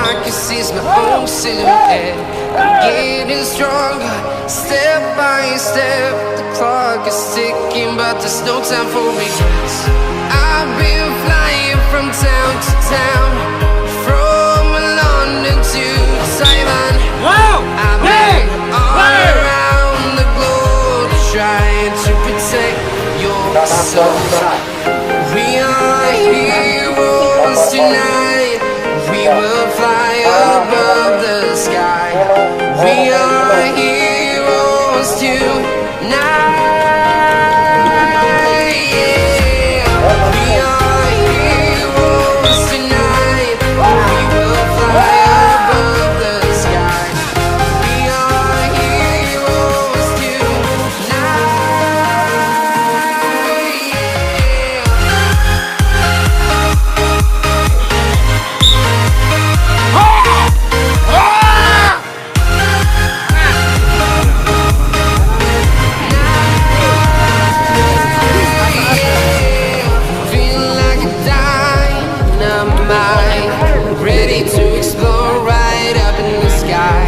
I can see is my own silhouette. I'm getting stronger, step by step. The clock is ticking, but there's no time for regrets. I've been flying from town to town, from London to Taiwan. I've been all around the globe, trying to protect your soul. We are heroes tonight. We will fly above the sky. We are heroes tonight. Yeah. We are heroes tonight. We will fly above the sky. We are heroes tonight. Feel like a dynamite, ready to explore right up in the sky.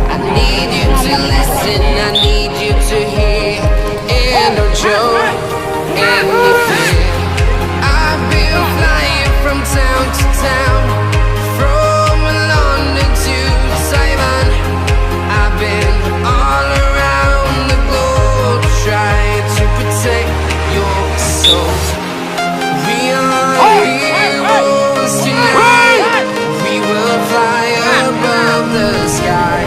I need you to listen, I need you to hear, and don't show anything. I've been flying from town to town, from London to Taiwan. I've been all around the globe, trying to protect your soul. We are heroes tonight. We will fly above the sky.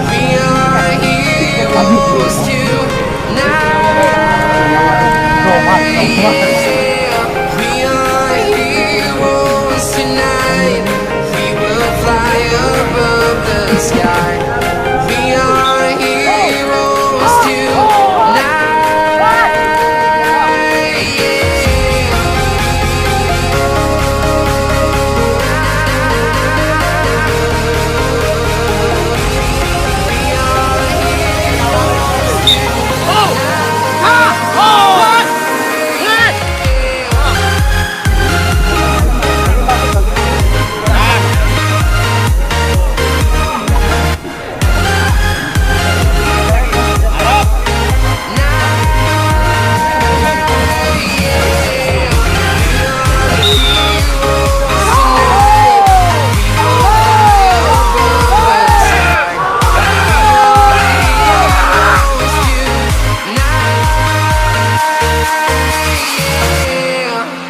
We are heroes tonight. We are heroes tonight. We will fly above the sky. We are heroes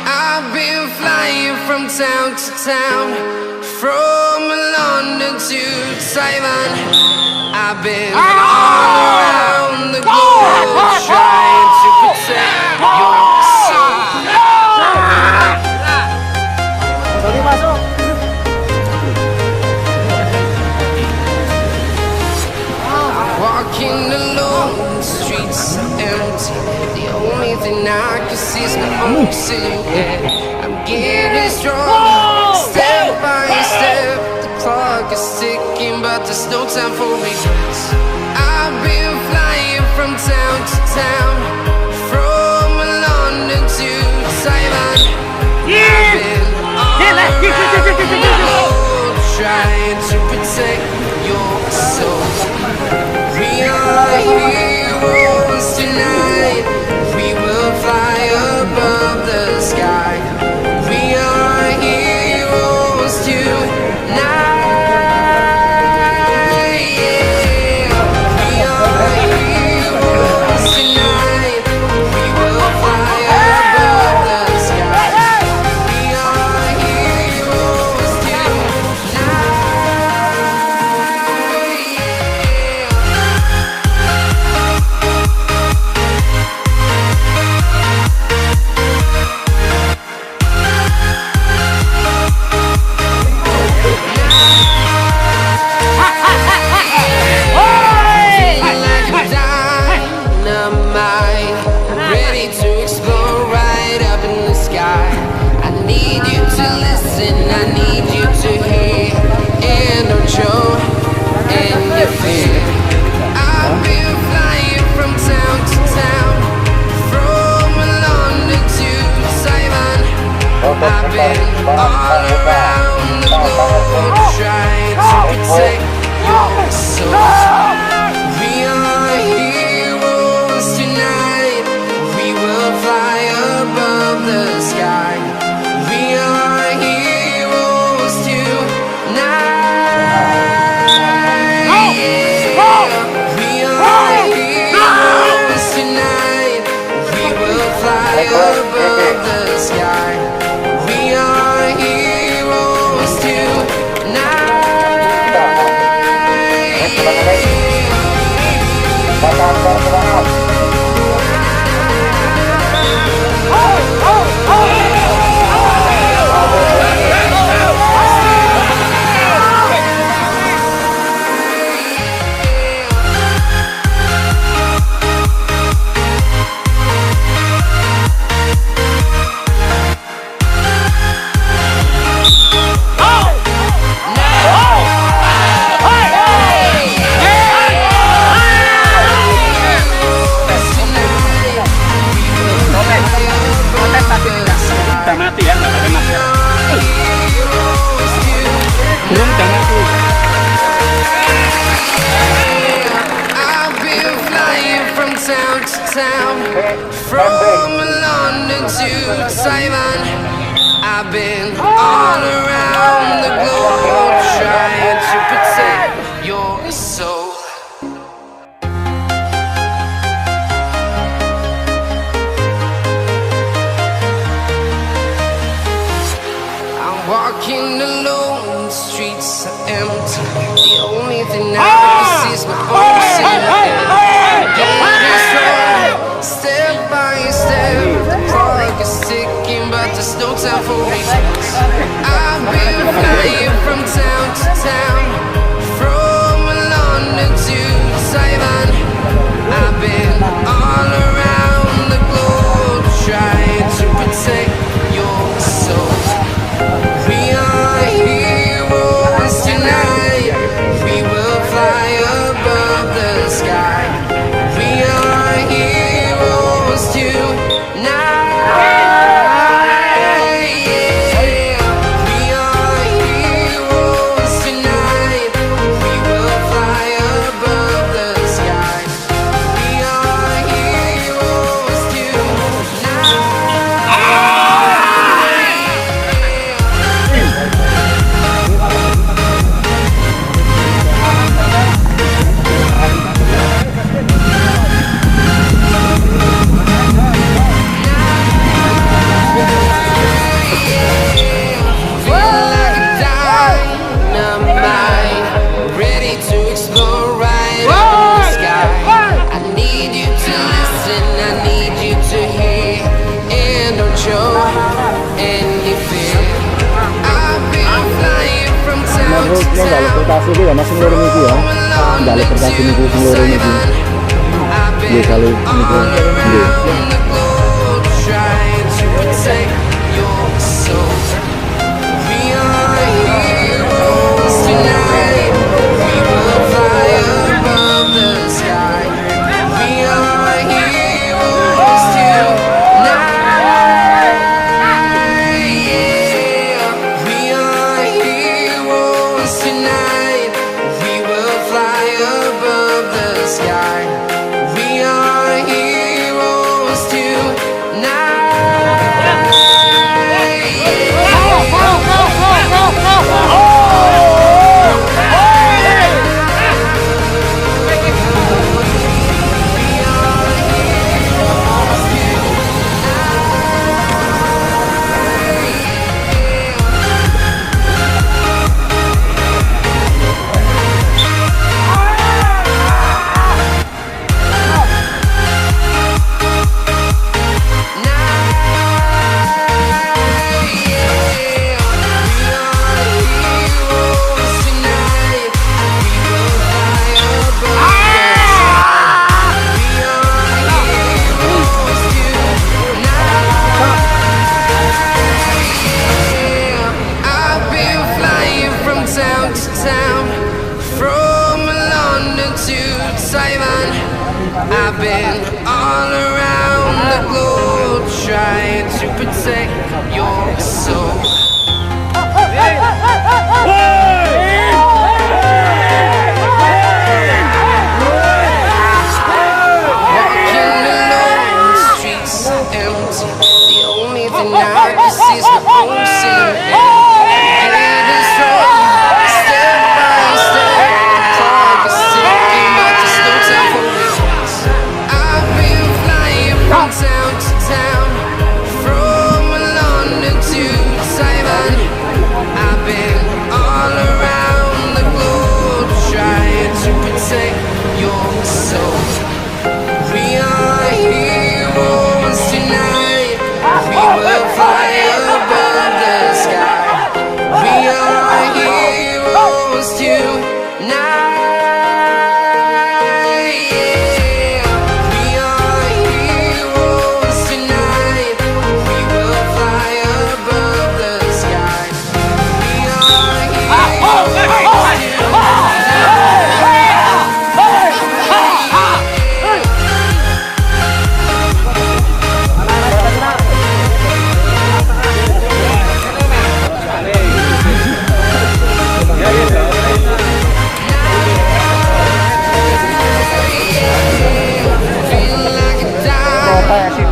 I've been flying from town to town, from London to Taiwan. I've been all around the globe, trying to protect your soul. Walking alone, the streets are empty. The only thing I can see is my own silhouette. I'm getting stronger, step by step. The clock is ticking, but there's no time for regrets. I've been flying from town to town, from London to Taiwan. I've been all around the globe, trying to protect your soul. We are heroes tonight. We will fly above the sky. We are heroes tonight. Yeah. We are heroes tonight. We will fly above the sky. We are heroes I've been all around the globe trying jangan mati ya, nggak ada mati. Burung jangan mati. I've been flying from town to town, from London to Taiwan. I've been all around the globe trying to protect your soul. I'm walking alone, the streets are empty. The only thing I can see is my own silhouette. Getting strong, step by step. The clock is ticking, but there's no time for regrets. I've been flying from town to town, from London to Taiwan. I've been all around the globe trying to protect your soul. We are heroes tonight. We will fly above the sky. We are heroes tonight. Yeah. We are heroes tonight. We will fly above the sky. We are heroes tonight. Feel like a dynamite, ready to explore right up in the sky. I need you to listen, I need you to hear, and don't show any fear. I've been flying from town to town, from London to Taiwan. I've been all around the globe trying to protect your soul. We are heroes tonight. We will fly above the sky. We are heroes tonight. Yeah. We are heroes tonight. We will fly above the sky. We are heroes tonight. I've been flying from town to town, from London to Taiwan. I've been all around the globe trying to protect your soul. Walking alone, the streets are empty. The only thing I can see is my own silhouette. Getting strong, step by step. The clock is ticking, but there's no time for regrets. I've been flying from town to town, from London to Taiwan.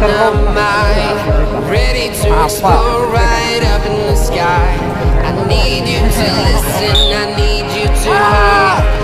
of mine, ready to explore right up in the sky. I need you to listen, I need you to hear.